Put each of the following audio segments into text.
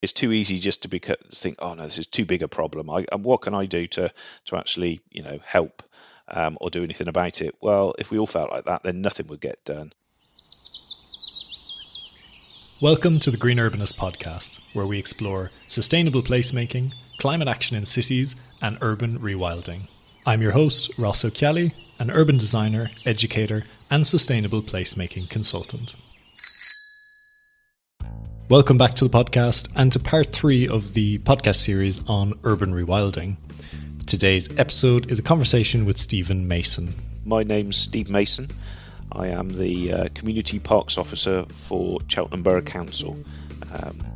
it's too easy just to think, oh no, this is too big a problem. What can I do to actually, help or do anything about it? Well, if we all felt like that, then nothing would get done. Welcome to the Green Urbanist podcast, where we explore sustainable placemaking, climate action in cities, and urban rewilding. I'm your host, Ross O'Kelly, an urban designer, educator, and sustainable placemaking consultant. Welcome back to the podcast and to part 3 of the podcast series on urban rewilding. Today's episode is a conversation with Stephen Mason. My name's Steve Mason. I am the Community Parks Officer for Cheltenham Borough Council,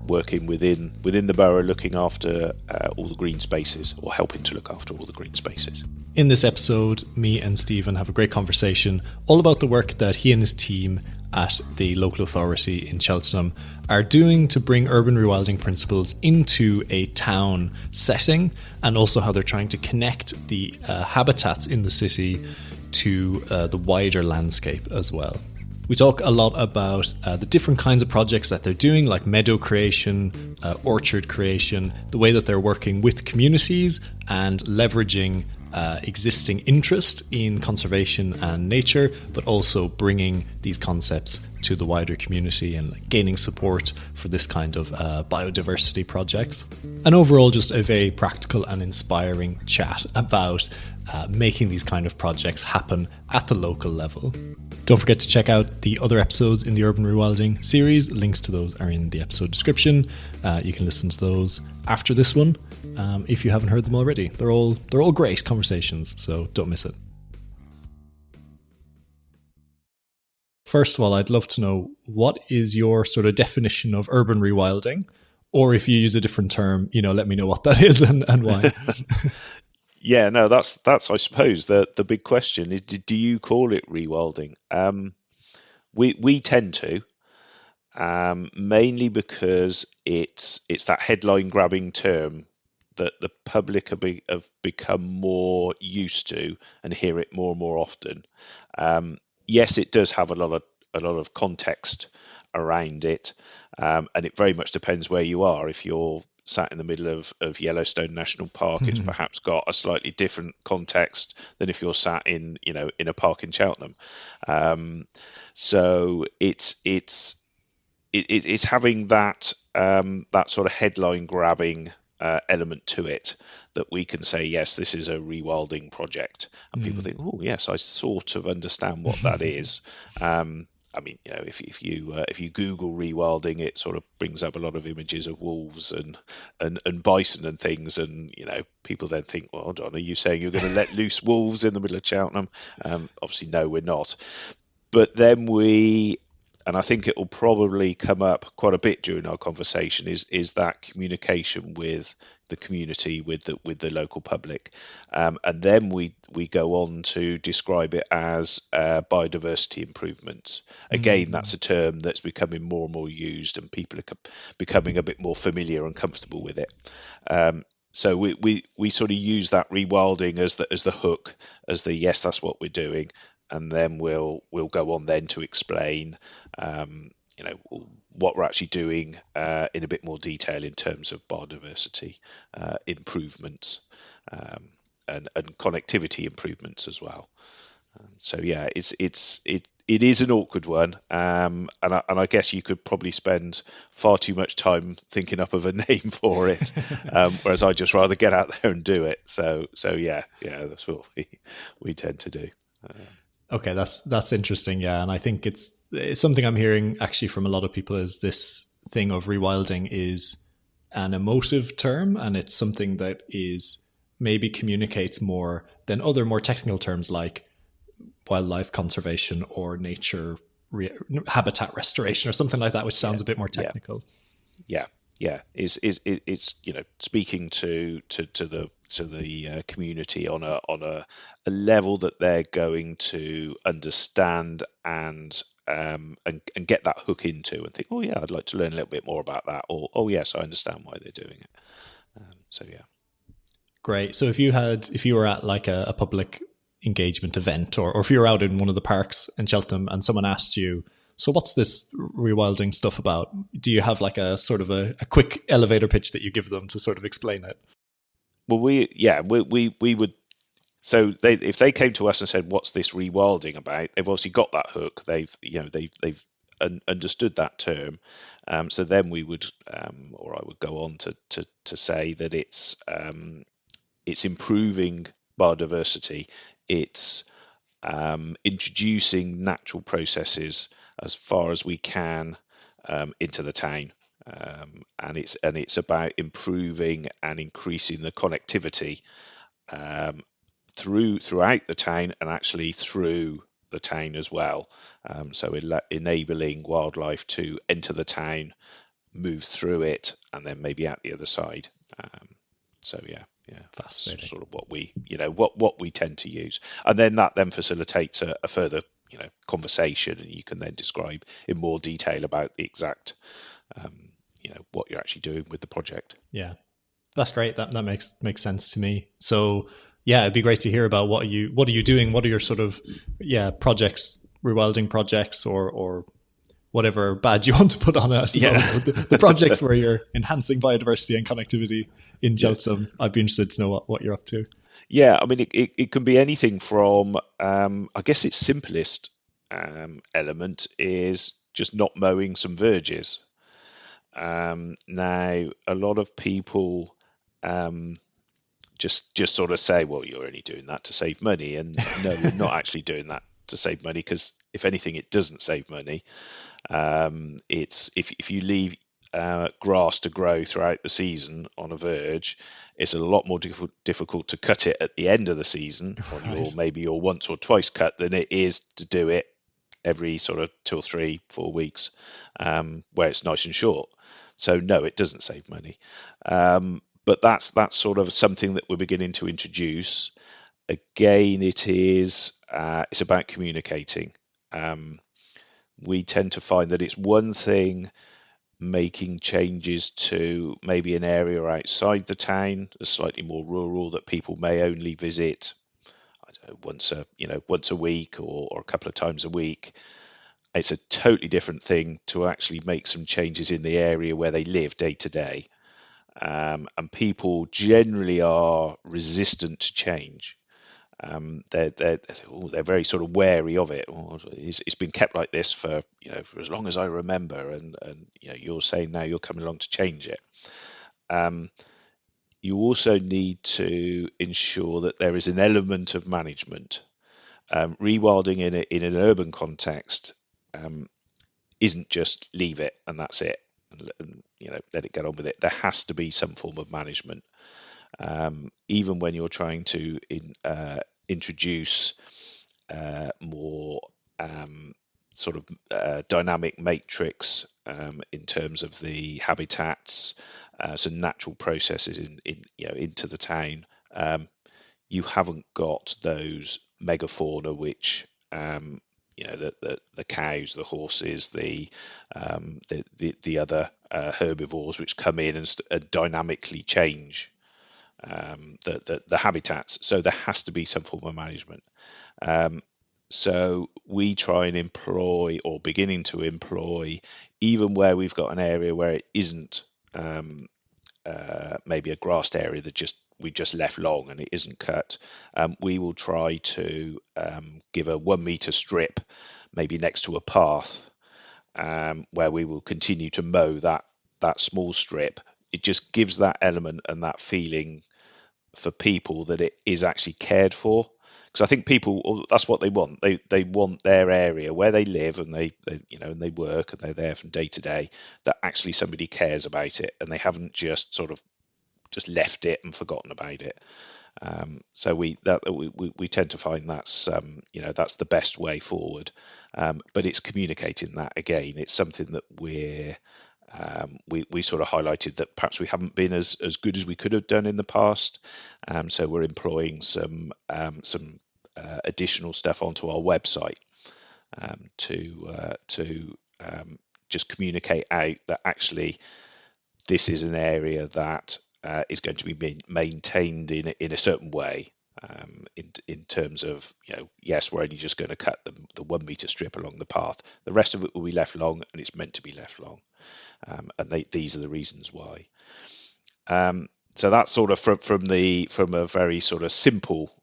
working within the borough, looking after all the green spaces, or helping to look after all the green spaces. In this episode, me and Stephen have a great conversation all about the work that he and his team at the local authority in Cheltenham are doing to bring urban rewilding principles into a town setting, and also how they're trying to connect the habitats in the city to the wider landscape as well. We talk a lot about the different kinds of projects that they're doing, like meadow creation, orchard creation, the way that they're working with communities and leveraging existing interest in conservation and nature, but also bringing these concepts to the wider community and gaining support for this kind of biodiversity projects. And overall, just a very practical and inspiring chat about making these kind of projects happen at the local level. Don't forget to check out the other episodes in the Urban Rewilding series. Links to those are in the episode description. You can listen to those after this one if you haven't heard them already. They're all great conversations, so don't miss it. First of all, I'd love to know, what is your sort of definition of urban rewilding? Or if you use a different term, let me know what that is and why. Yeah, no, that's I suppose the big question is, do you call it rewilding? We tend to, mainly because it's that headline grabbing term that the public have become more used to and hear it more and more often. Yes, it does have a lot of context around it, and it very much depends where you are. If you're sat in the middle of Yellowstone National Park, it's perhaps got a slightly different context than if you're sat in a park in Cheltenham. So it's having that sort of headline grabbing element to it, that we can say, yes, this is a rewilding project, and people think, oh yes, I sort of understand what that is. I mean, if you Google rewilding, it sort of brings up a lot of images of wolves and bison and things, and people then think, well, John, are you saying you're going to let loose wolves in the middle of Cheltenham? Obviously, no, we're not. But then and I think it will probably come up quite a bit during our conversation, is that communication with the community, with the local public, and then we go on to describe it as biodiversity improvements. Again, that's a term that's becoming more and more used, and people are becoming a bit more familiar and comfortable with it. So we sort of use that rewilding as the hook, as the yes, that's what we're doing. And then we'll go on then to explain, what we're actually doing in a bit more detail in terms of biodiversity improvements and connectivity improvements as well. So yeah, it is an awkward one, and I guess you could probably spend far too much time thinking up of a name for it, whereas I just rather get out there and do it. So yeah, that's what we tend to do. Okay, that's interesting, yeah, and I think it's something I'm hearing actually from a lot of people, is this thing of rewilding is an emotive term, and it's something that is maybe communicates more than other more technical terms like wildlife conservation or nature habitat restoration or something like that, which sounds a bit more technical. Yeah. It's speaking to the community on a level that they're going to understand and get that hook into, and think, oh yeah, I'd like to learn a little bit more about that, or oh yes, I understand why they're doing it. So yeah. Great. So if you were at like a public engagement event, or if you were out in one of the parks in Cheltenham and someone asked you So what's this rewilding stuff about? Do you have like a sort of a quick elevator pitch that you give them to sort of explain it? Well, we would. So if they came to us and said, "What's this rewilding about?" They've obviously got that hook. They've understood that term. So then we would, or I would go on to say that it's improving biodiversity. It's introducing natural processes as far as we can into the town. And it's about improving and increasing the connectivity throughout the town and actually through the town as well. So enabling wildlife to enter the town, move through it, and then maybe out the other side. So yeah, Fascinating. sort of what we tend to use, and then that then facilitates a further conversation, and you can then describe in more detail about the exact what you're actually doing with the project. Yeah, that's great. That makes sense to me. So yeah, it'd be great to hear about what are you doing? What are your sort of projects, rewilding projects, or whatever badge you want to put on it, I suppose. Yeah. the projects where you're enhancing biodiversity and connectivity in Cheltenham. I'd be interested to know what you're up to. Yeah, I mean, it can be anything from, I guess its simplest element is just not mowing some verges. Now, a lot of people just sort of say, well, you're only doing that to save money. And no, we're not actually doing that to save money, because if anything, it doesn't save money. It's if you leave grass to grow throughout the season on a verge, it's a lot more difficult to cut it at the end of the season on maybe your once or twice cut than it is to do it every sort of 2 or 3, 4 weeks, where it's nice and short. So no, it doesn't save money. But that's sort of something that we're beginning to introduce. Again, it's about communicating. We tend to find that it's one thing making changes to maybe an area outside the town, a slightly more rural, that people may only visit, I don't know, once a week or a couple of times a week. It's a totally different thing to actually make some changes in the area where they live day to day. And people generally are resistant to change. They're very sort of wary of it. It's been kept like this for as long as I remember, and you're saying now you're coming along to change it. You also need to ensure that there is an element of management. Rewilding in an urban context isn't just leave it and that's it, and let it get on with it. There has to be some form of management. Even when you're trying to introduce more sort of dynamic matrix in terms of the habitats, some natural processes into the town. You haven't got those megafauna which the cows, the horses, the other herbivores which come in and dynamically change the habitats. So there has to be some form of management. So we try and employ, or beginning to employ, even where we've got an area where it isn't maybe a grassed area that we just left long and it isn't cut, we will try to give a 1 meter strip, maybe next to a path, where we will continue to mow that small strip. It just gives that element and that feeling for people that it is actually cared for, because I think people, that's what they want. They want their area where they live and they work and they're there from day to day, that actually somebody cares about it and they haven't just sort of just left it and forgotten about it. So we tend to find that's that's the best way forward. But it's communicating that. Again, it's something that we sort of highlighted that perhaps we haven't been as good as we could have done in the past. So we're employing some additional stuff onto our website to just communicate out that actually this is an area that is going to be maintained in a certain way. in terms of, yes, we're only just going to cut the 1 meter strip along the path. The rest of it will be left long, and it's meant to be left long. And these are the reasons why. So that's sort of from a very sort of simple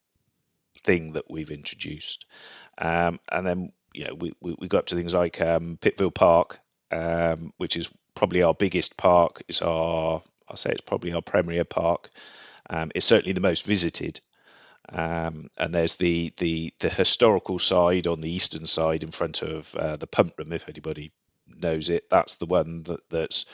thing that we've introduced. And then we got up to things like Pittville Park, which is probably our biggest park. I'll say it's probably our premier park. It's certainly the most visited. And there's the historical side on the eastern side in front of the pump room, if anybody knows it. That's the one that's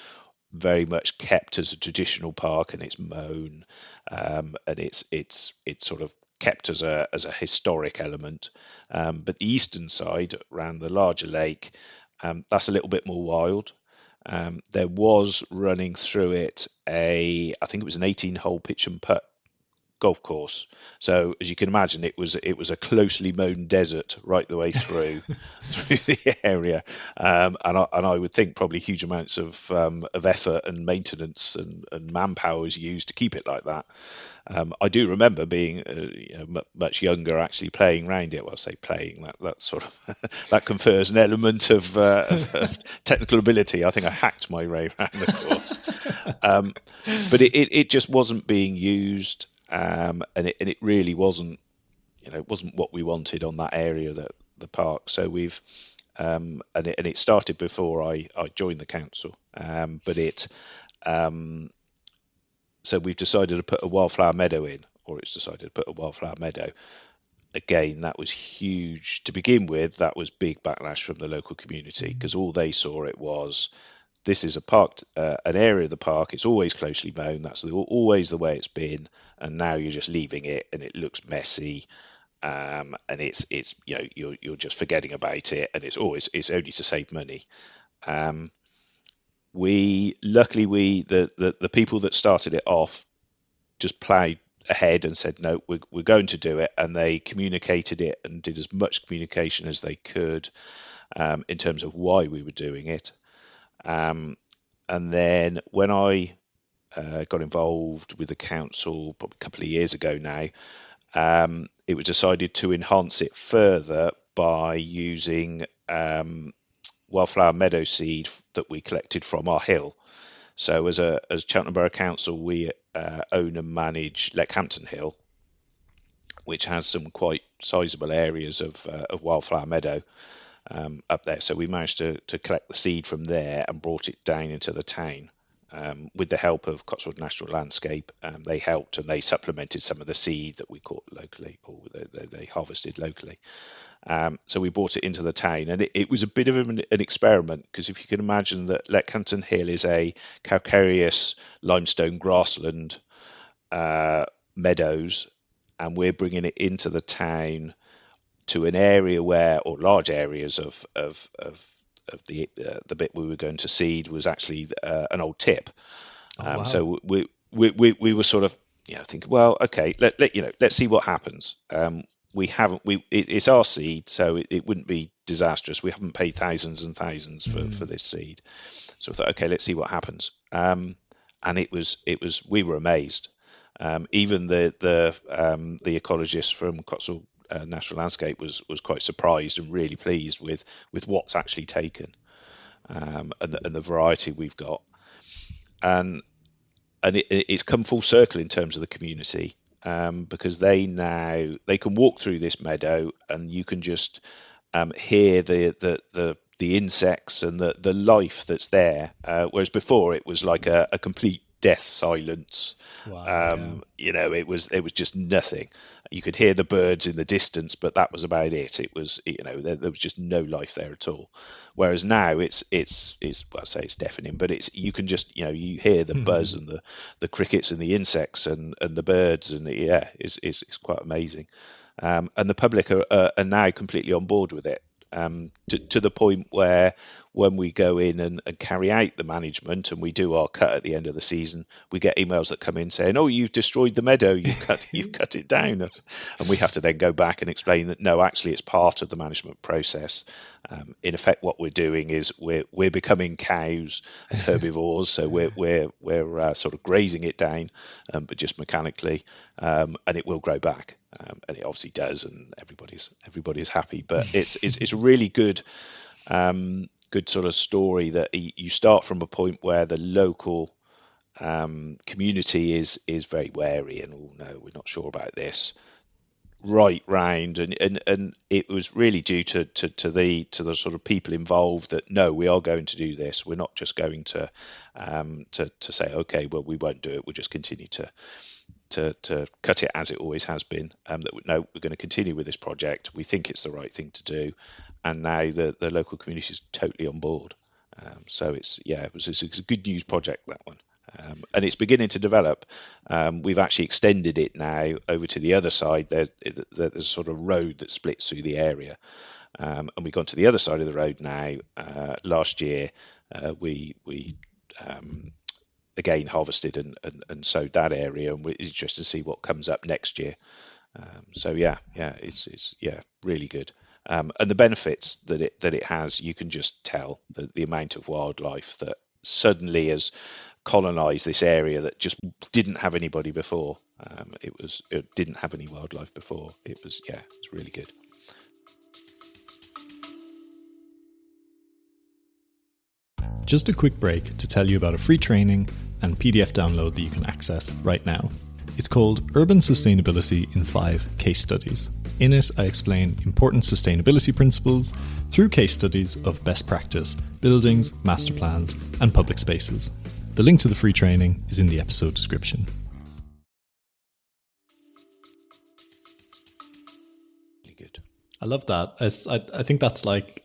very much kept as a traditional park, and it's mown, and it's sort of kept as a historic element. But the eastern side around the larger lake, that's a little bit more wild. There was running through it I think it was an 18-hole pitch and putt golf course. So as you can imagine, it was a closely mown desert right the way through the area, and I would think probably huge amounts of effort and maintenance and manpower was used to keep it like that. I do remember being much younger, actually playing around it. Well, I say playing, that sort of that confers an element of technical ability. I think I hacked my way around the course, but it just wasn't being used. And it really wasn't what we wanted on that area, that the park. So we've and it started before I joined the council, so we've decided to put a wildflower meadow in, or it's decided to put a wildflower meadow. Again, that was huge to begin with. That was big backlash from the local community, because all they saw it was, this is a park, an area of the park. It's always closely mown. That's always the way it's been, and now you're just leaving it, and it looks messy, and it's you're just forgetting about it, and it's only to save money. The people that started it off just played ahead and said, no, we're going to do it, and they communicated it and did as much communication as they could in terms of why we were doing it. And then when I got involved with the council probably a couple of years ago now, it was decided to enhance it further by using wildflower meadow seed that we collected from our hill. So as Cheltenham Borough Council, we own and manage Leckhampton Hill, which has some quite sizable areas of wildflower meadow up there. So we managed to collect the seed from there and brought it down into the town with the help of Cotswold National Landscape. They helped, and they supplemented some of the seed that we caught locally, or they harvested locally. So we brought it into the town, and it was a bit of an experiment, because if you can imagine that Leckhampton Hill is a calcareous limestone grassland meadows, and we're bringing it into the town to an area or large areas of the bit we were going to seed was actually an old tip. Wow. So we were sort of thinking, well, okay, let's see what happens. It's our seed, so it wouldn't be disastrous. We haven't paid thousands and thousands for this seed, so we thought, okay, let's see what happens. And we were amazed. Even the ecologist from Cotswold National Landscape was quite surprised and really pleased with what's actually taken, and the variety we've got, and it's come full circle in terms of the community. Because they can walk through this meadow, and you can just hear the insects and the life that's there. Whereas before it was like a complete death silence. Wow, yeah. It was just nothing. You could hear the birds in the distance, but that was about it. It was there was just no life there at all. Whereas now it's well, I say it's deafening, but you can just you hear the buzz and the crickets and the insects and the birds, and it's quite amazing. And the public are now completely on board with it, to the point where when we go in and carry out the management and we do our cut at the end of the season, we get emails that come in saying, "Oh, you've destroyed the meadow, you've cut it down," and we have to then go back and explain that no, actually it's part of the management process. In effect, what we're doing is we're becoming cows and herbivores, so we're sort of grazing it down, but just mechanically, and it will grow back, and it obviously does, and everybody's happy. But it's a really good sort of story that you start from a point where the local community is very wary and, oh no, we're not sure about this, right round, and it was really due to the sort of people involved that no, we are going to do this. We're not just going to say, okay, well, we won't do it, we'll just continue to cut it as it always has been. No, we're going to continue with this project. We think it's the right thing to do, and now the local community is totally on board. So it's a good news project, that one. And it's beginning to develop. We've actually extended it now over to the other side. There's a sort of road that splits through the area, and we've gone to the other side of the road now. Last year, we again harvested and sowed that area, and we're interested to see what comes up next year. So it's really good. And the benefits that it has, you can just tell the amount of wildlife that suddenly has colonized this area that just didn't have anybody before. It didn't have any wildlife before. It's really good. Just a quick break to tell you about a free training and PDF download that you can access right now. It's called Urban Sustainability in 5 Case Studies. In it, I explain important sustainability principles through case studies of best practice, buildings, master plans, and public spaces. The link to the free training is in the episode description. Really good. I love that. I think that's like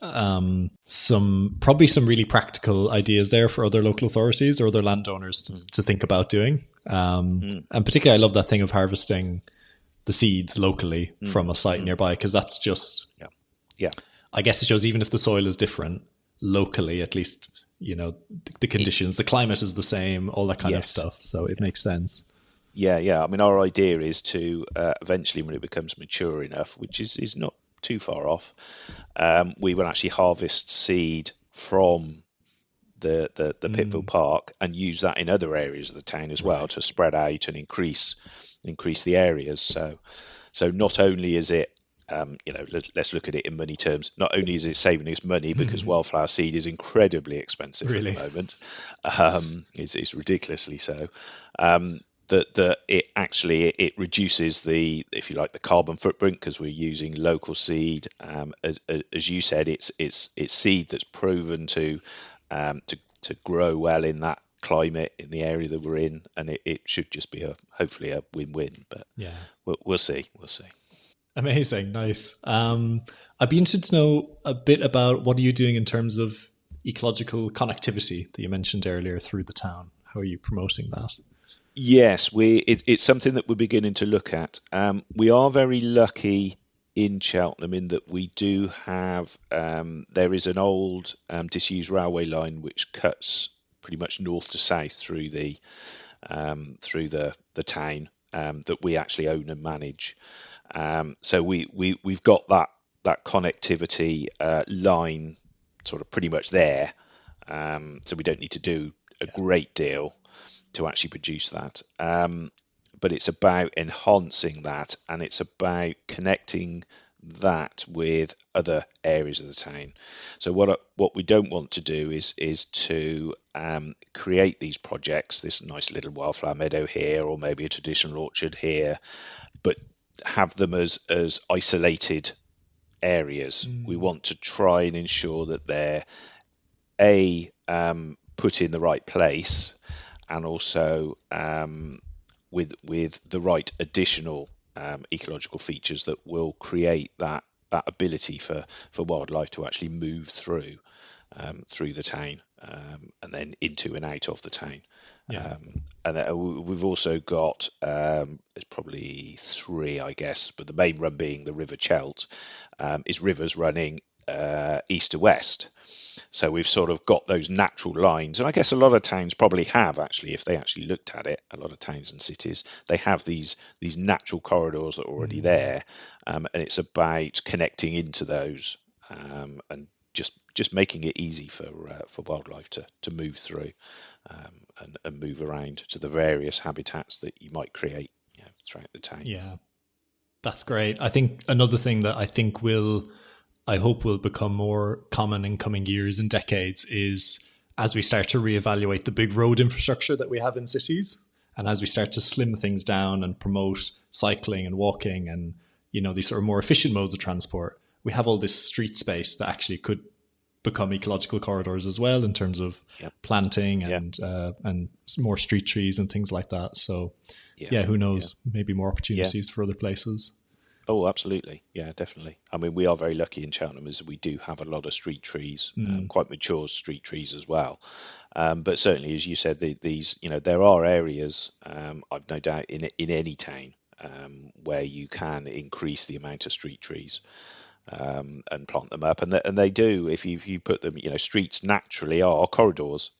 some really practical ideas there for other local authorities or other landowners to think about doing. And particularly, I love that thing of harvesting the seeds locally from a site nearby, because that's just, I guess it shows even if the soil is different locally, at least, you know, the conditions, the climate is the same, all that kind of stuff. So it makes sense. Yeah. I mean, our idea is to eventually, when it becomes mature enough, which is not too far off, we will actually harvest seed from the Pittville Park and use that in other areas of the town as well, to spread out and increase the areas. So not only is it, let's look at it in money terms. Not only is it saving us money, because wildflower seed is incredibly expensive at the moment. It's ridiculously so. That it reduces the, if you like, the carbon footprint, because we're using local seed. As you said, it's seed that's proven to grow well in that climate in the area that we're in, and it should just be hopefully a win-win. But we'll see. Amazing, nice. I'd be interested to know a bit about what are you doing in terms of ecological connectivity that you mentioned earlier through the town. How are you promoting that? Yes, it's something that we're beginning to look at. We are very lucky in Cheltenham in that we do have, there is an old disused railway line which cuts pretty much north to south through the town, that we actually own and manage. So we've got that connectivity line sort of pretty much there. So we don't need to do a great deal to actually produce that. But it's about enhancing that, and it's about connecting that with other areas of the town. So what we don't want to do is to create these projects, this nice little wildflower meadow here, or maybe a traditional orchard here, but have them as isolated areas. We want to try and ensure that they're put in the right place, and also with the right additional ecological features that will create that ability for wildlife to actually move through the town, and then into and out of the town. And we've also got, there's probably 3, I guess, but the main run being the River Chelt, is rivers running east to west. So we've sort of got those natural lines, and I guess a lot of towns probably have actually, if they actually looked at it. A lot of towns and cities, they have these natural corridors that are already there, and it's about connecting into those, and just making it easy for wildlife to move through, and move around to the various habitats that you might create, throughout the town. Yeah, that's great. I think another thing that I hope will become more common in coming years and decades is as we start to reevaluate the big road infrastructure that we have in cities, and as we start to slim things down and promote cycling and walking and these sort of more efficient modes of transport, we have all this street space that actually could become ecological corridors as well in terms of planting and more street trees and things like that. So who knows? Maybe more opportunities for other places. Oh, absolutely. Yeah, definitely. I mean, we are very lucky in Cheltenham as we do have a lot of street trees, quite mature street trees as well. But certainly, as you said, these, there are areas, I've no doubt, in any town, where you can increase the amount of street trees, and plant them up, and they do. If you put them, streets naturally are corridors.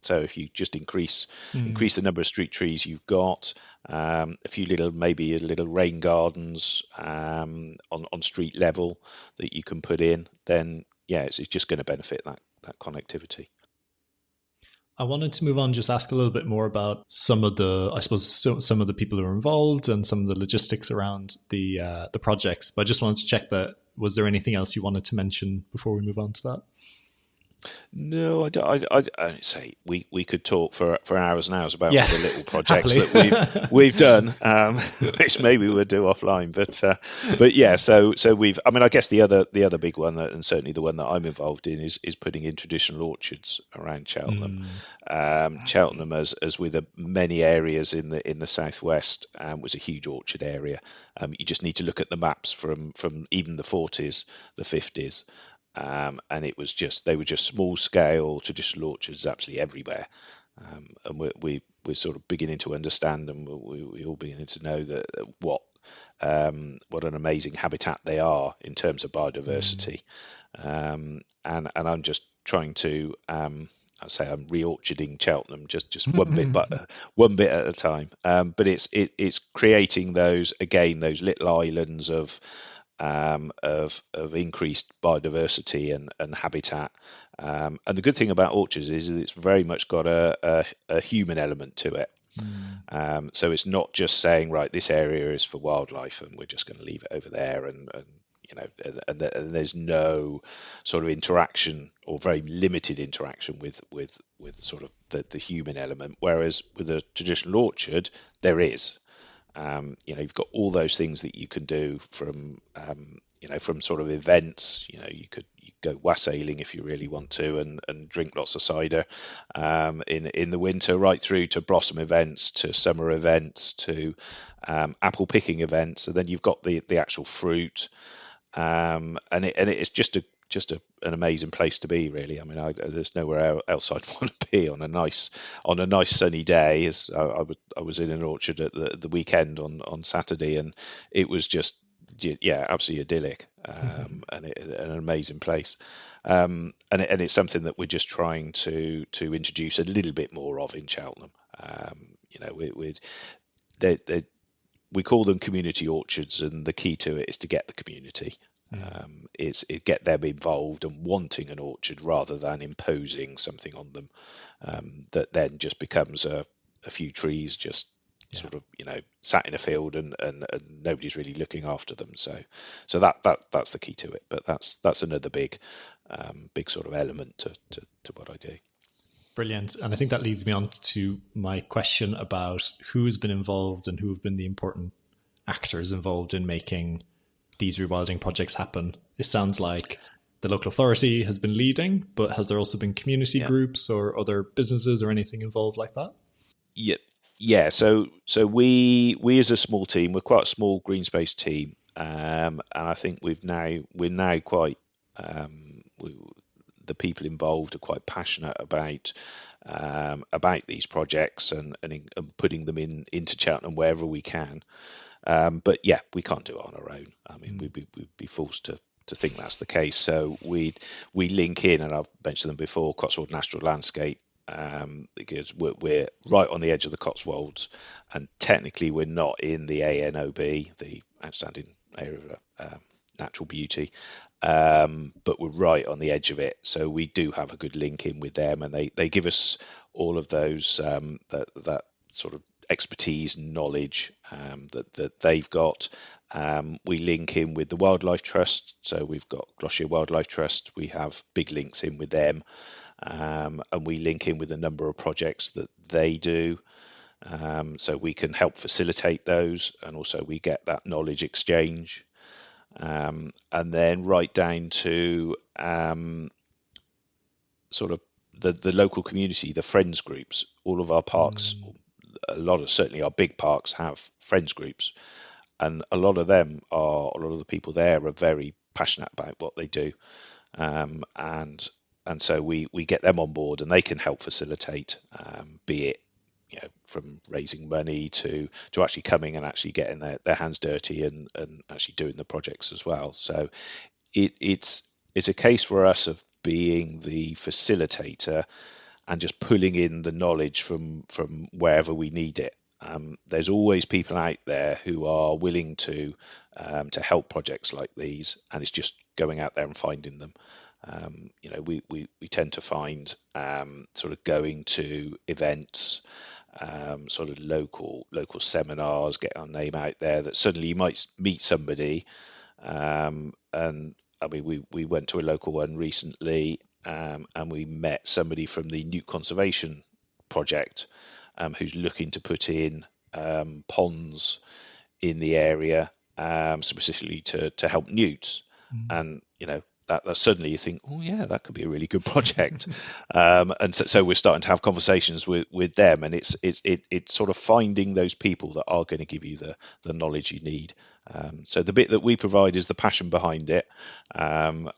So if you just increase the number of street trees you've got, maybe little rain gardens, on street level that you can put in, then it's just going to benefit that connectivity. I wanted to move on, just ask a little bit more about some of the people who are involved and some of the logistics around the projects. But I just wanted to check that, was there anything else you wanted to mention before we move on to that? No, I don't. I say we could talk for hours and hours about the little projects that we've done, which maybe we'll do offline. But yeah, so we've. I mean, I guess the other big one, and certainly the one that I'm involved in, is putting in traditional orchards around Cheltenham. Cheltenham, as with many areas in the southwest, was a huge orchard area. You just need to look at the maps from even the 40s, the 50s. And they were just small scale traditional orchards absolutely everywhere. And we're sort of beginning to understand, and we all beginning to know that what an amazing habitat they are in terms of biodiversity. And I'm just trying to, I'd say I'm re-orcharding Cheltenham, just one bit, but one bit at a time. But it's creating those little islands of increased biodiversity and habitat. And the good thing about orchards is it's very much got a human element to it. So it's not just saying, right, this area is for wildlife and we're just going to leave it over there, and there's no sort of interaction, or very limited interaction with sort of the human element. Whereas with a traditional orchard, there is. You've got all those things that you can do from sort of events. You could go wassailing if you really want to, and drink lots of cider in the winter, right through to blossom events, to summer events, to apple picking events, and then you've got the actual fruit, and it's just an amazing place to be, really. I mean, there's nowhere else I'd want to be on a nice sunny day. As I was in an orchard at the weekend on Saturday, and it was just absolutely idyllic, and an amazing place. And it's something that we're just trying to introduce a little bit more of in Cheltenham. We call them community orchards, and the key to it is to get the community. It's get them involved and wanting an orchard rather than imposing something on them, that then just becomes a few trees just sort of sat in a field, and nobody's really looking after them. So that's the key to it. But that's another big sort of element to what I do. Brilliant. And I think that leads me on to my question about who's been involved and who have been the important actors involved in making these rewilding projects happen. It sounds like the local authority has been leading, but has there also been community groups or other businesses or anything involved like that? Yeah. So we as a small team, we're quite a small green space team, and I think we're now quite the people involved are quite passionate about these projects and putting them into Cheltenham wherever we can. But we can't do it on our own. I mean, we'd be forced to think that's the case. So we link in, and I've mentioned them before, Cotswold Natural Landscape, because we're right on the edge of the Cotswolds, and technically we're not in the ANOB, the Outstanding Area of Natural Beauty, but we're right on the edge of it. So we do have a good link in with them, and they give us all of those that sort of expertise and knowledge that they've got. We link in with the Wildlife Trust, so we've got Gloucestershire Wildlife Trust. We have big links in with them, and we link in with a number of projects that they do. So we can help facilitate those, and also we get that knowledge exchange. And then right down to sort of the local community, the friends groups. All of our parks, certainly our big parks, have friends groups, and a lot of the people there are very passionate about what they do, and so we get them on board, and they can help facilitate, be it from raising money to actually coming and actually getting their hands dirty and actually doing the projects as well. So it's a case for us of being the facilitator and just pulling in the knowledge from wherever we need it. There's always people out there who are willing to help projects like these, and it's just going out there and finding them. We tend to find sort of going to events, sort of local seminars, get our name out there, that suddenly you might meet somebody. And I mean, we went to a local one recently, and we met somebody from the Newt Conservation Project, who's looking to put in ponds in the area, specifically to help newts. And that suddenly you think, oh yeah, that could be a really good project. And so we're starting to have conversations with them, and it's sort of finding those people that are going to give you the knowledge you need. So the bit that we provide is the passion behind it, and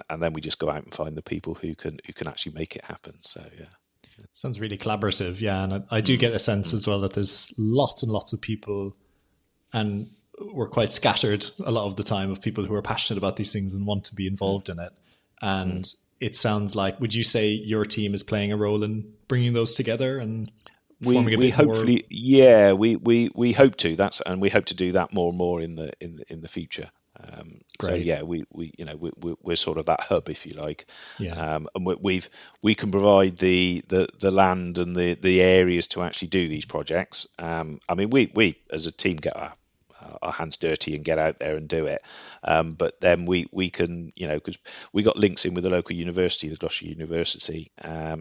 then we just go out and find the people who can actually make it happen. So yeah. Sounds really collaborative, yeah, and I do get a sense as well that there's lots and lots of people, and we're quite scattered a lot of the time, of people who are passionate about these things and want to be involved in it. And it sounds like, would you say your team is playing a role in bringing those together and forming a bit hopefully more? Yeah, we hope to. And we hope to do that more and more in the future. So yeah, we're sort of that hub, if you like. Yeah. And we can provide the land and the areas to actually do these projects. I mean, we as a team get our hands dirty and get out there and do it. But then we can, because we got links in with the local university, the Gloucester University.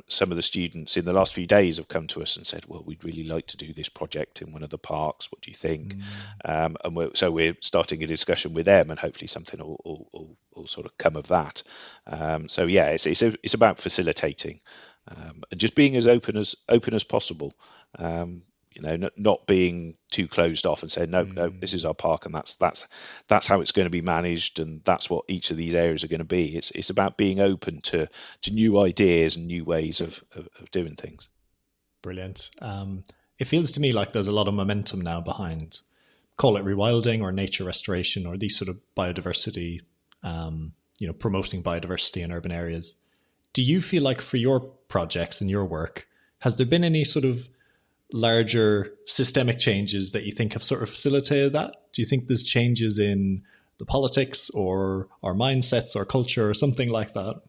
Some of the students in the last few days have come to us and said, well, we'd really like to do this project in one of the parks. What do you think? And we're starting a discussion with them, and hopefully something will sort of come of that. So yeah, it's about facilitating, and just being as open as possible. Not being too closed off and saying, no, this is our park, and that's how it's going to be managed, and that's what each of these areas are going to be. It's about being open to new ideas and new ways of doing things. Brilliant. It feels to me like there's a lot of momentum now behind, call it rewilding or nature restoration or these sort of biodiversity, promoting biodiversity in urban areas. Do you feel like for your projects and your work, has there been any sort of larger systemic changes that you think have sort of facilitated that? Do you think there's changes in the politics or our mindsets or culture or something like that?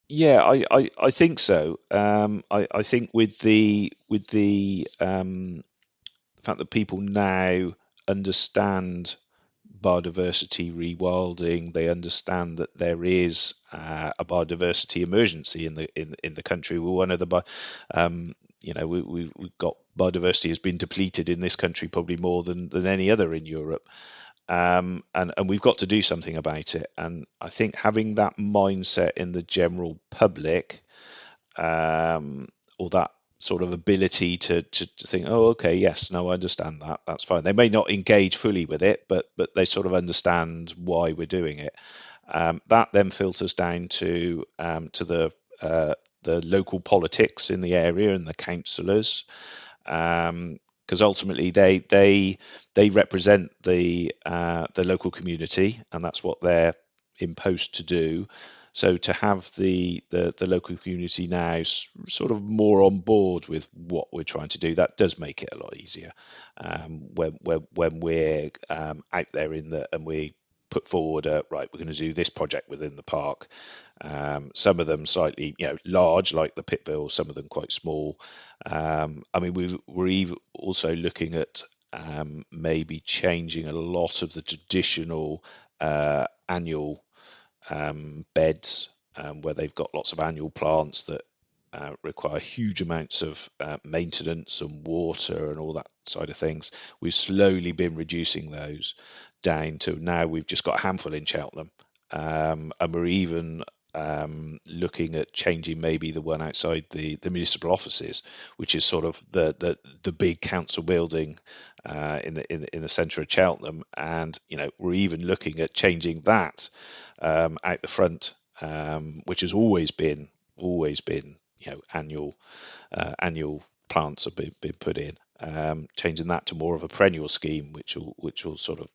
Yeah, I think so. I think with the fact that people now understand biodiversity rewilding, they understand that there is a biodiversity emergency in the country. We're one of the we've got biodiversity has been depleted in this country probably more than any other in Europe, and we've got to do something about it. And I think having that mindset in the general public, or that sort of ability to think, oh, okay, yes, no, I understand that, that's fine. They may not engage fully with it, but they sort of understand why we're doing it. That then filters down to the local politics in the area and the councillors, because ultimately they represent the local community, and that's what they're in post to do. So to have the local community now sort of more on board with what we're trying to do, that does make it a lot easier. When we're out there and we put forward right, we're going to do this project within the park. Some of them slightly, large, like the Pitville. Some of them quite small. We're even also looking at maybe changing a lot of the traditional annual beds where they've got lots of annual plants that require huge amounts of maintenance and water and all that side of things. We've slowly been reducing those down to now we've just got a handful in Cheltenham, and we're even looking at changing maybe the one outside the municipal offices, which is sort of the big council building in the centre of Cheltenham, and we're even looking at changing that out the front, which has always been annual plants have been put in. Changing that to more of a perennial scheme, which will sort of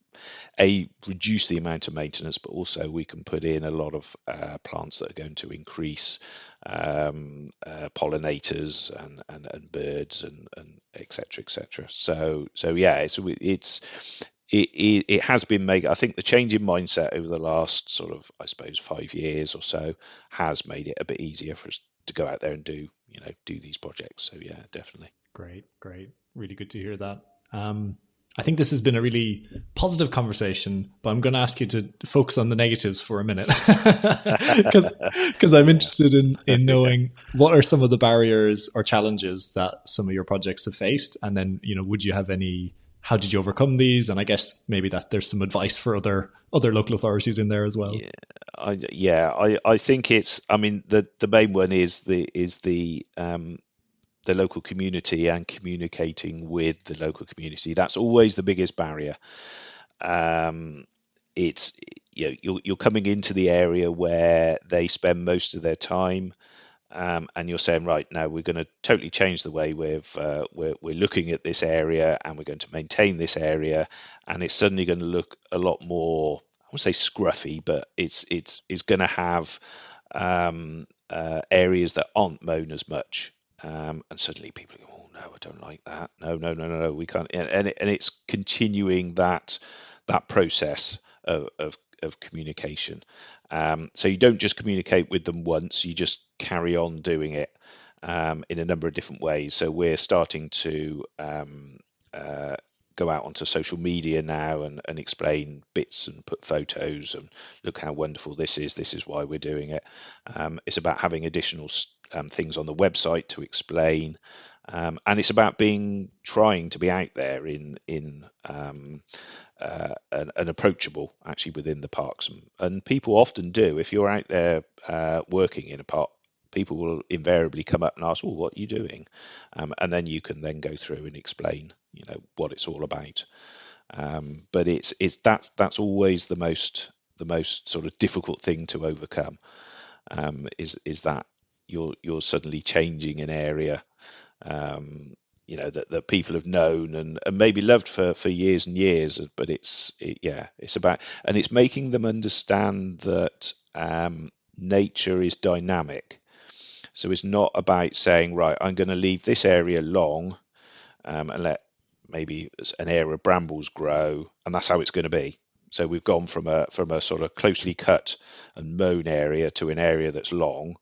reduce the amount of maintenance, but also we can put in a lot of plants that are going to increase pollinators and birds and etc. etc. So yeah, it has been made. I think the change in mindset over the last sort of, I suppose, 5 years or so has made it a bit easier for us to go out there and do these projects. So yeah, definitely. Great. Really good to hear that. I think this has been a really positive conversation, but I'm going to ask you to focus on the negatives for a minute because I'm interested in knowing what are some of the barriers or challenges that some of your projects have faced, and then would you have how did you overcome these? And I guess maybe that there's some advice for other local authorities in there as well. I think it's. I mean, the main one is the local community and communicating with the local community. That's always the biggest barrier. It's you're coming into the area where they spend most of their time. And you're saying, right, now we're going to totally change the way we're looking at this area, and we're going to maintain this area, and it's suddenly going to look a lot more, I won't say scruffy, but it's going to have areas that aren't mown as much, and suddenly people go, oh no, I don't like that. No, we can't, and it's continuing that process of communication. So you don't just communicate with them once, you just carry on doing it in a number of different ways. So we're starting to go out onto social media now and explain bits and put photos and look how wonderful this is why we're doing it. It's about having additional things on the website to explain, and it's about trying to be out there in and approachable actually within the parks, and people often do. If you're out there working in a park, people will invariably come up and ask, "Oh, what are you doing?" And then you can then go through and explain, what it's all about. But that's always the most sort of difficult thing to overcome. Is that you're suddenly changing an area that people have known and maybe loved for years and years, but it's about, and it's making them understand that nature is dynamic. So it's not about saying, right, I'm going to leave this area long and let maybe an area of brambles grow, and that's how it's going to be. So we've gone from a sort of closely cut and mown area to an area that's long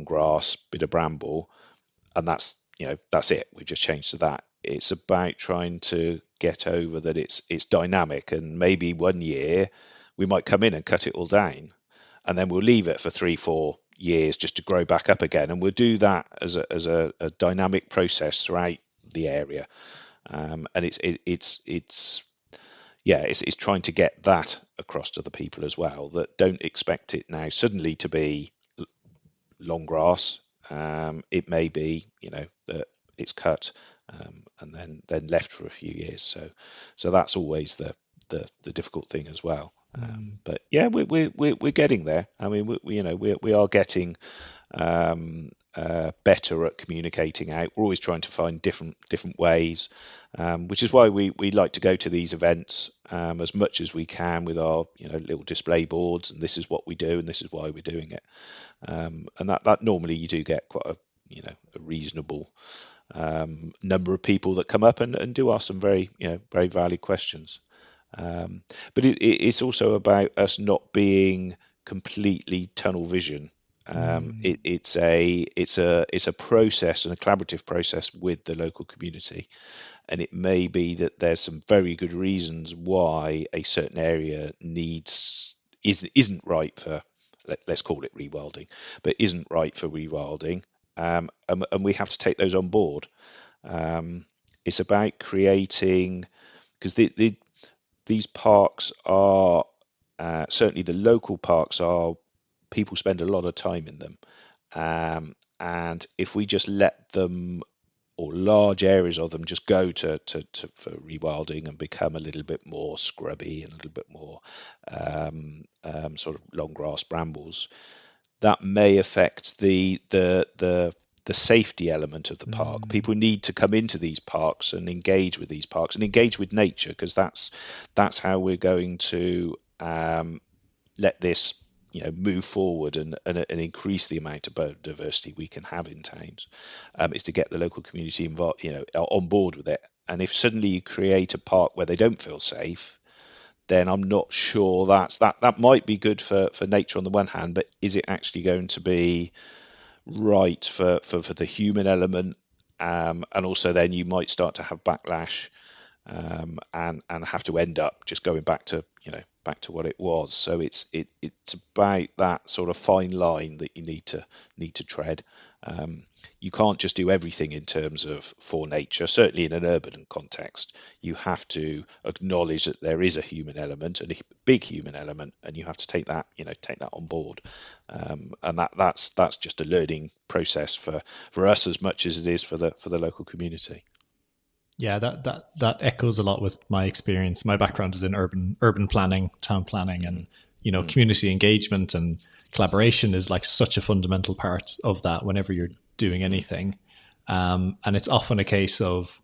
grass, bit of bramble, and that's it. We've just changed to that. It's about trying to get over that it's dynamic, and maybe one year we might come in and cut it all down, and then we'll leave it for 3-4 years just to grow back up again, and we'll do that as a dynamic process throughout the area. And it's trying to get that across to the people as well, that don't expect it now suddenly to be long grass. It may be that it's cut and then left for a few years. So that's always the difficult thing as well. But yeah, we're getting there. I mean, we are getting better at communicating out. We're always trying to find different ways, which is why we like to go to these events as much as we can with our little display boards, and this is what we do and this is why we're doing it. And that normally you do get quite a reasonable number of people that come up and do ask some very very valid questions. But it's also about us not being completely tunnel vision. It's a process and a collaborative process with the local community, and it may be that there's some very good reasons why a certain area isn't right for, let's call it rewilding, but isn't right for rewilding, and we have to take those on board. It's about creating, because these parks are certainly the local parks are, people spend a lot of time in them, and if we just let them, or large areas of them, just go to for rewilding and become a little bit more scrubby and a little bit more sort of long grass brambles, that may affect the safety element of the park. People need to come into these parks and engage with these parks and engage with nature, because that's how we're going to let this move forward and increase the amount of biodiversity we can have in towns. Is to get the local community involved, on board with it. And if suddenly you create a park where they don't feel safe, then I'm not sure that might be good for nature on the one hand, but is it actually going to be right for the human element? And also then you might start to have backlash, and have to end up just going back to what it was. So it's about that sort of fine line that you need to tread. You can't just do everything in terms of for nature. Certainly in an urban context, you have to acknowledge that there is a human element, and a big human element, and you have to take that on board. And that's just a learning process for us as much as it is for the local community. Yeah, that echoes a lot with my experience. My background is in urban planning, town planning, and community engagement and collaboration is like such a fundamental part of that whenever you're doing anything. And it's often a case of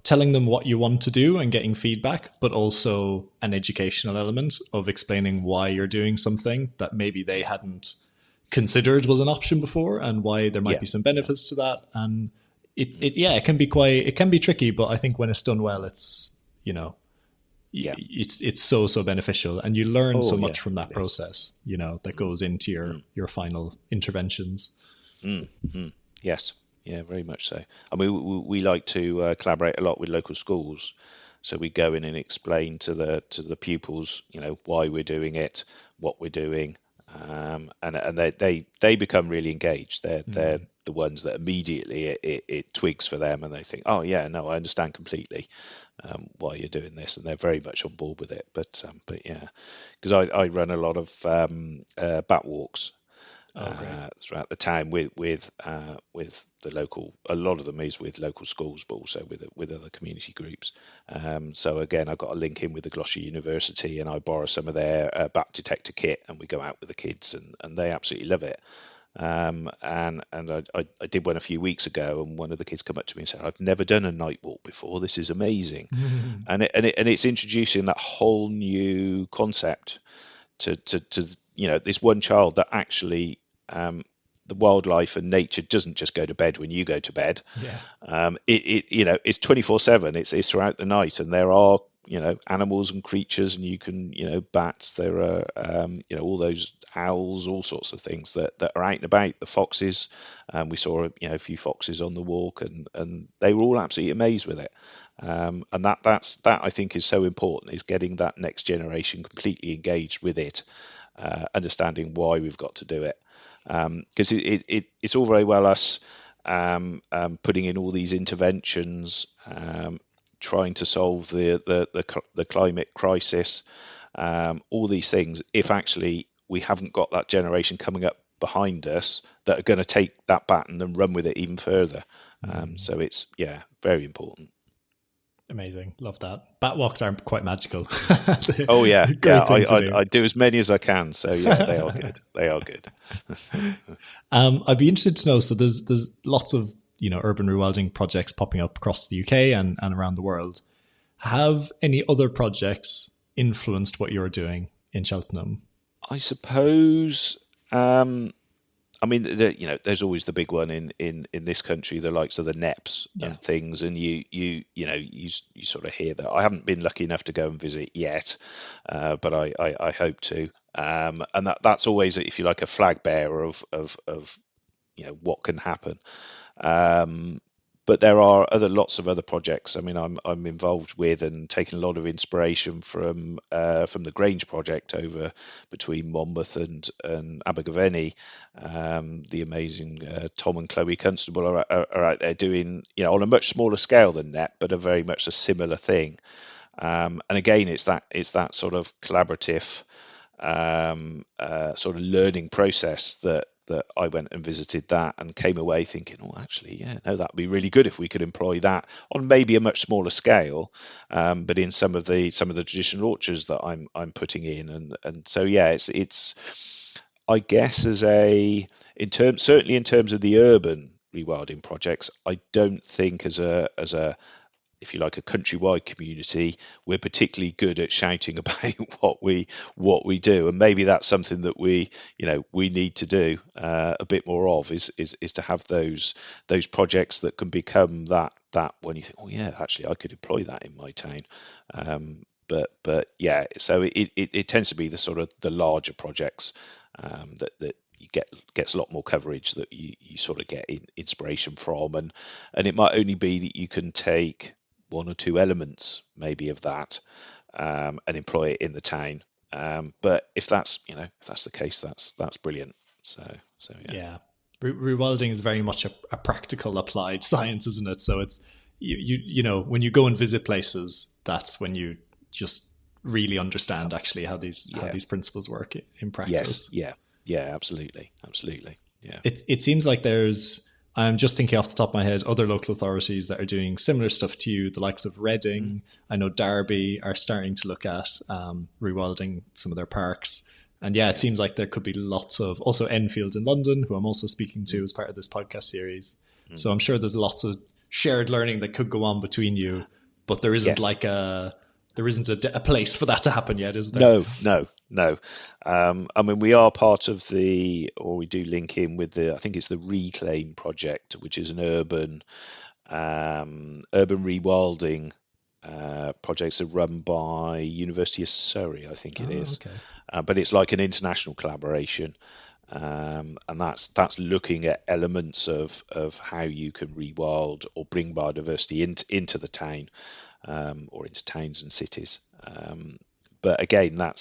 telling them what you want to do and getting feedback, but also an educational element of explaining why you're doing something that maybe they hadn't considered was an option before, and why there might be some benefits to that. And it can be tricky, but I think when it's done well, it's it's so beneficial, and you learn so much from that process, that goes into your final interventions. Yes, yeah, very much so. I mean, we like to collaborate a lot with local schools, so we go in and explain to the pupils, why we're doing it, what we're doing, and they become really engaged. They're the ones that immediately it twigs for them, and they think, oh yeah, no, I understand completely why you're doing this, and they're very much on board with it. But yeah, because I run a lot of bat walks throughout the town with the local. A lot of them is with local schools, but also with other community groups. So again, I've got a link in with the Gloucester University, and I borrow some of their bat detector kit, and we go out with the kids, and they absolutely love it. And I did one a few weeks ago, and one of the kids come up to me and said, "I've never done a night walk before. This is amazing." And it's introducing that whole new concept to this one child, that actually the wildlife and nature doesn't just go to bed when you go to bed. It's 24/7. It's throughout the night, and there are animals and creatures, and you can bats. There are all those owls, all sorts of things that are out and about. The foxes, we saw a few foxes on the walk, and they were all absolutely amazed with it. And that I think is so important, is getting that next generation completely engaged with it, understanding why we've got to do it. Because it's all very well us putting in all these interventions, trying to solve the climate crisis, all these things, if actually we haven't got that generation coming up behind us that are going to take that baton and run with it even further. So it's very important. Amazing. Love that. Bat walks are quite magical. Oh yeah, yeah. Great thing to do. I do as many as I can. So yeah, they are good. They are good. I'd be interested to know. So there's lots of urban rewilding projects popping up across the UK and around the world. Have any other projects influenced what you're doing in Cheltenham? I suppose. I mean, there's always the big one in this country, the likes of the NEPs Yeah. and things, and you sort of hear that. I haven't been lucky enough to go and visit yet, but I hope to. And that's always, if you like, a flag bearer of what can happen. Um, but there are lots of other projects. I mean, I'm involved with and taking a lot of inspiration from the Grange project over between Monmouth and Abergavenny. The amazing Tom and Chloe Constable are out there doing, on a much smaller scale than that, but a very much a similar thing. And again, it's that sort of collaborative sort of learning process that I went and visited that and came away thinking, oh, actually, yeah, no, that'd be really good if we could employ that on maybe a much smaller scale, but in some of the traditional orchards that I'm putting in, and so yeah, it's I guess certainly in terms of the urban rewilding projects, I don't think as a if you like, a countrywide community, we're particularly good at shouting about what we do, and maybe that's something that we need to do a bit more of is to have those projects that can become that when you think, oh yeah, actually I could employ that in my town. But yeah, so it tends to be the sort of the larger projects that you gets a lot more coverage, that you sort of get inspiration from, and it might only be that you can take one or two elements maybe of that and employ it in the town. But if that's the case, that's brilliant. So yeah. Yeah. Rewilding is very much a practical applied science, isn't it? So it's when you go and visit places, that's when you just really understand actually how these principles work in practice. Yes, yeah, absolutely, yeah. It seems like I'm just thinking off the top of my head, other local authorities that are doing similar stuff to you, the likes of Reading. I know Derby are starting to look at rewilding some of their parks. And yeah, it seems like there could be lots of, also Enfield in London, who I'm also speaking to as part of this podcast series. So I'm sure there's lots of shared learning that could go on between you, but there isn't there isn't a place for that to happen yet, is there? No. I mean, we are part of we do link in with I think it's the Reclaim project, which is an urban rewilding projects are run by University of Surrey, I think it is. Okay. But it's like an international collaboration. And that's looking at elements of how you can rewild or bring biodiversity into the town, or into towns and cities. But again, I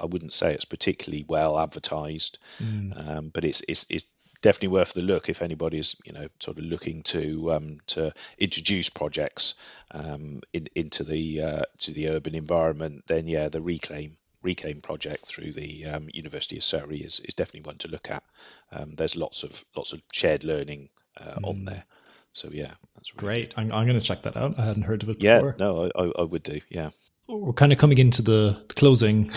wouldn't say it's particularly well advertised, but it's definitely worth the look if anybody's sort of looking to introduce projects into the urban environment. Then yeah, the Reclaim project through the University of Surrey is definitely one to look at. There's lots of shared learning on there. So yeah, that's really great. I'm going to check that out. I hadn't heard of it before. Yeah, no, I would do. Yeah. We're kind of coming into the closing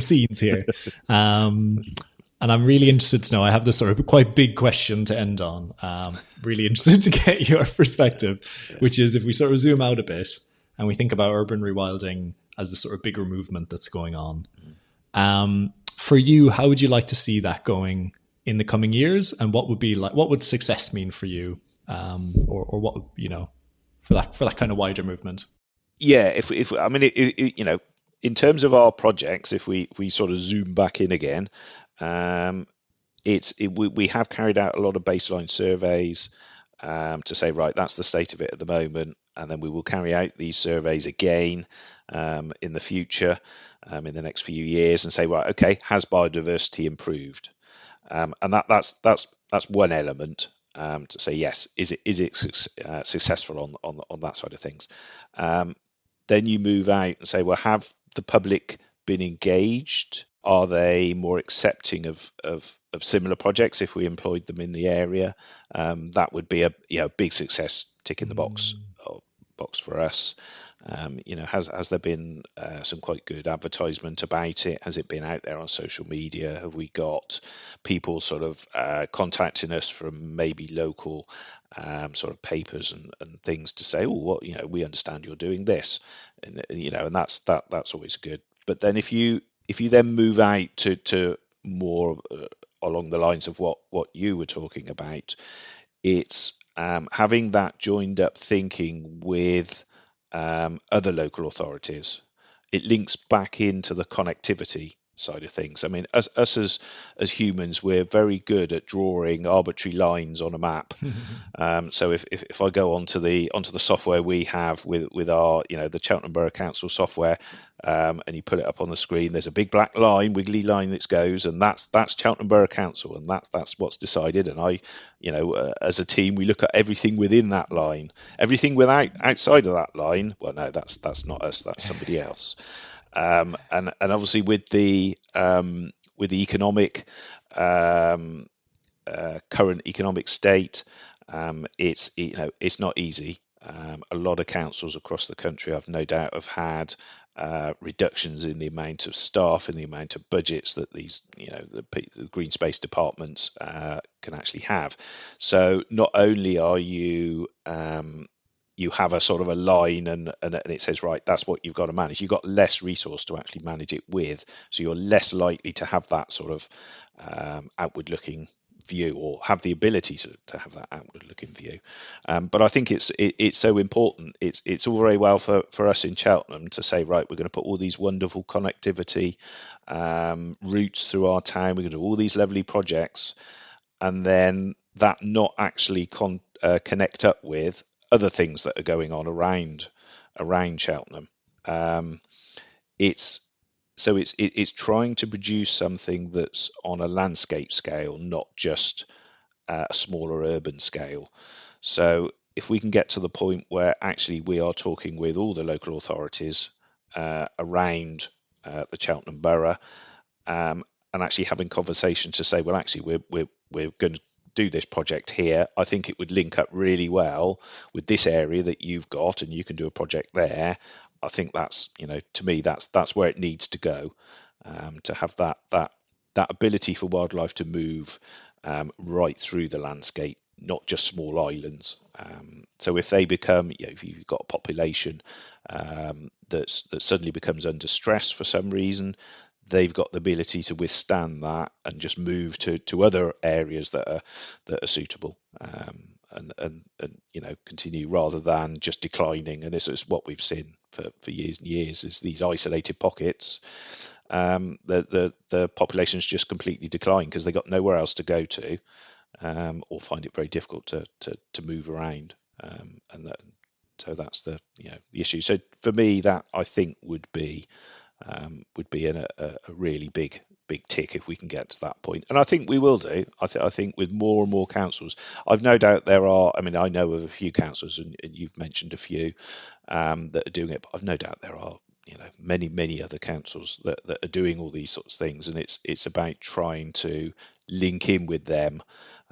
scenes here. And I'm really interested to know, I have this sort of quite big question to end on. Really interested to get your perspective, which is if we sort of zoom out a bit and we think about urban rewilding as the sort of bigger movement that's going on. For you, how would you like to see that going in the coming years? And what would success mean for you? Or what, for that kind of wider movement? Yeah, if I mean, in terms of our projects, if we sort of zoom back in again, we have carried out a lot of baseline surveys to say, right, that's the state of it at the moment, and then we will carry out these surveys again in the future, in the next few years, and say, right, okay, has biodiversity improved? And that's one element. To say yes, is it successful on that side of things? Then you move out and say, well, have the public been engaged? Are they more accepting of similar projects if we employed them in the area? That would be a big success, tick in the box box for us? Has there been some quite good advertisement about it? Has it been out there on social media? Have we got people sort of contacting us from maybe local sort of papers and things to say, oh, we understand you're doing this, and that's always good. But then if you then move out to more along the lines of what you were talking about, it's having that joined up thinking with other local authorities. It links back into the connectivity side of things. I mean, us as humans, we're very good at drawing arbitrary lines on a map. So if I go onto the software we have with our the Cheltenham Borough Council software, and you put it up on the screen, there's a big black line, wiggly line that goes, and that's Cheltenham Borough Council, and that's what's decided. And as a team, we look at everything within that line, everything outside of that line. Well, no, that's not us, that's somebody else. And obviously with the economic current economic state, it's not easy. A lot of councils across the country, I've no doubt, have had reductions in the amount of staff and the amount of budgets that these, the green space departments can actually have. So not only are you have a sort of a line and it says, right, that's what you've got to manage. You've got less resource to actually manage it with. So you're less likely to have that sort of outward looking view, or have the ability to have that outward looking view. But I think it's so important. It's all very well for us in Cheltenham to say, right, we're going to put all these wonderful connectivity routes through our town. We're going to do all these lovely projects, and then that not actually connect up with other things that are going on around Cheltenham. It's trying to produce something that's on a landscape scale, not just a smaller urban scale. So if we can get to the point where actually we are talking with all the local authorities around the Cheltenham Borough, and actually having conversations to say, well, actually we're going to do this project here, I think it would link up really well with this area that you've got, and you can do a project there. I think that's, to me, that's where it needs to go, to have that ability for wildlife to move right through the landscape, not just small islands. So if they become, if you've got a population that suddenly becomes under stress for some reason, they've got the ability to withstand that and just move to other areas that are suitable, and continue rather than just declining. And this is what we've seen for years and years, is these isolated pockets. The populations just completely decline because they got nowhere else to go to, or find it very difficult to move around. So that's the issue. So for me, that I think would be a really big tick if we can get to that point, and I think we will do. I think with more and more councils, I've no doubt there are. I mean, I know of a few councils, and you've mentioned a few that are doing it, but I've no doubt there are many other councils that are doing all these sorts of things, and it's about trying to link in with them.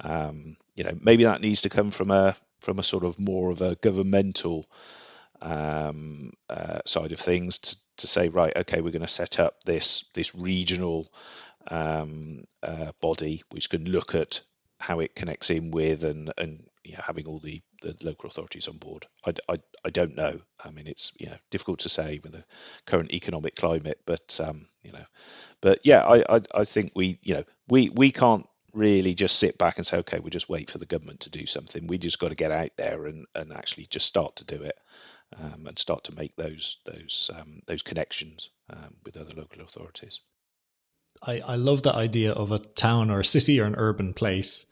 Maybe that needs to come from a sort of more of a governmental side of things to say, right, okay, we're going to set up this regional body which can look at how it connects in with and having all the local authorities on board. I don't know. I mean, it's difficult to say with the current economic climate, but I think we can't really just sit back and say, okay, we'll just wait for the government to do something. We just got to get out there and actually just start to do it, and start to make those connections with other local authorities. I love the idea of a town or a city or an urban place,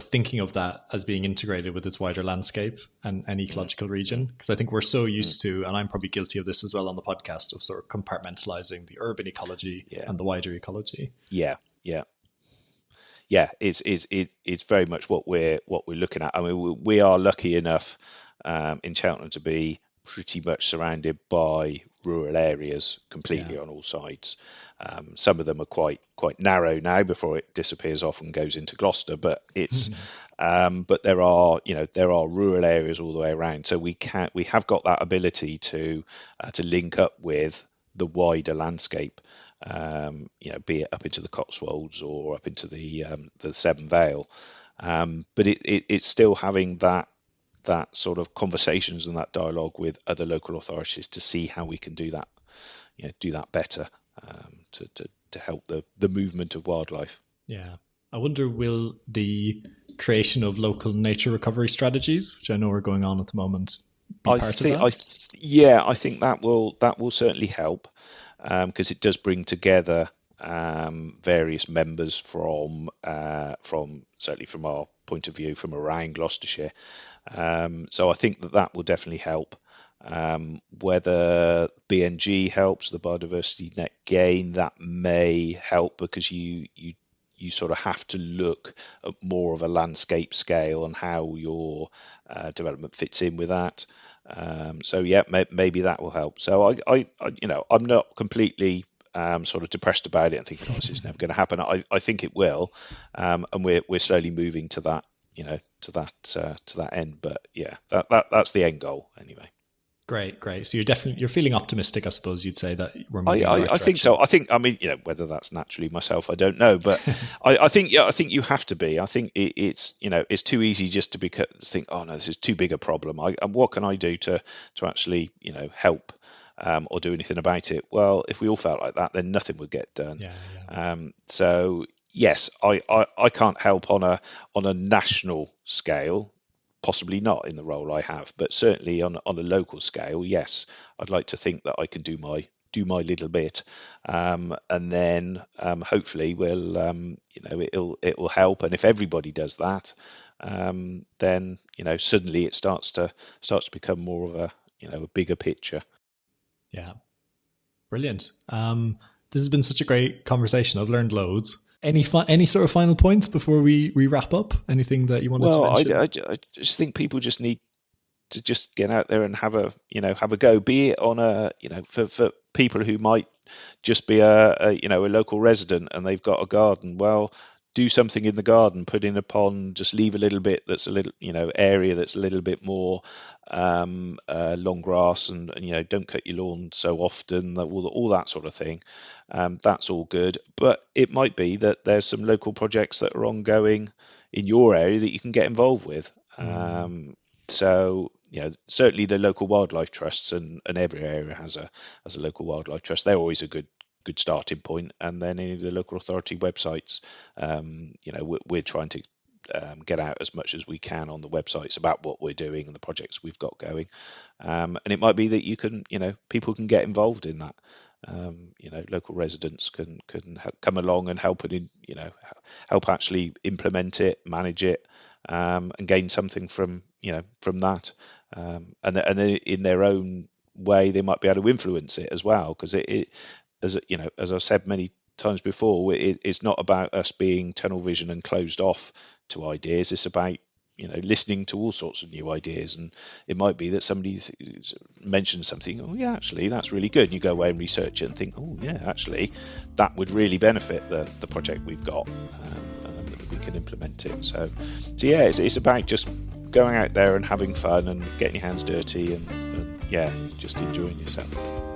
thinking of that as being integrated with its wider landscape and an ecological region. Because I think we're so used to, and I'm probably guilty of this as well on the podcast, of sort of compartmentalizing the urban ecology and the wider ecology. Yeah. It's very much what we're looking at. I mean, we are lucky enough in Cheltenham to be pretty much surrounded by rural areas completely on all sides. Some of them are quite narrow now before it disappears off and goes into Gloucester, but it's but there are rural areas all the way around. So we have got that ability to link up with the wider landscape, be it up into the Cotswolds or up into the Severn Vale. But it's still having that sort of conversations and that dialogue with other local authorities to see how we can do that better, to help the movement of wildlife. Yeah. I wonder, will the creation of local nature recovery strategies, which I know are going on at the moment, be part of that? I think that will certainly help, because it does bring together various members from certainly from our point of view from around Gloucestershire. So I think that will definitely help. Whether BNG helps, the Biodiversity Net Gain, that may help, because you sort of have to look at more of a landscape scale and how your development fits in with that. So yeah, maybe that will help. So I'm not completely sort of depressed about it and thinking, this is never going to happen. I think it will, and we're slowly moving to that, to that end. But yeah, that's the end goal anyway. Great. So you're feeling optimistic, I suppose you'd say, that we're moving in the right direction. I think so. I think, whether that's naturally myself, I don't know, but I think you have to be. I think it's too easy just to think, oh no, this is too big a problem. What can I do to actually help or do anything about it? Well, if we all felt like that, then nothing would get done. Yeah. So yes, I can't help on a national scale. Possibly not in the role I have, but certainly on a local scale, yes, I'd like to think that I can do my little bit, and then hopefully it will help. And if everybody does that, then suddenly it starts to become more of a bigger picture. Yeah, brilliant. This has been such a great conversation. I've learned loads. Any sort of final points before we wrap up? Anything that you wanted to mention? I just think people just need to just get out there and have a go. Be it on for people who might just be a local resident and they've got a garden. Well, do something in the garden, put in a pond, just leave a little bit that's a little, area that's a little bit more long grass, and don't cut your lawn so often, all that sort of thing. That's all good. But it might be that there's some local projects that are ongoing in your area that you can get involved with. So, certainly the local wildlife trusts, and every area has a local wildlife trust. They're always a good starting point. And then any of the local authority websites, we're trying to get out as much as we can on the websites about what we're doing and the projects we've got going. And it might be that you can, people can get involved in that. Local residents can come along and help help actually implement it, manage it, and gain something from that. And then in their own way, they might be able to influence it as well, because as I've said many times before, it's not about us being tunnel vision and closed off to ideas. It's about listening to all sorts of new ideas, and it might be that somebody mentions something. Oh yeah, actually that's really good. And you go away and research it and think, oh yeah, actually that would really benefit the project we've got, and we can implement it. So yeah, it's about just going out there and having fun and getting your hands dirty and just enjoying yourself.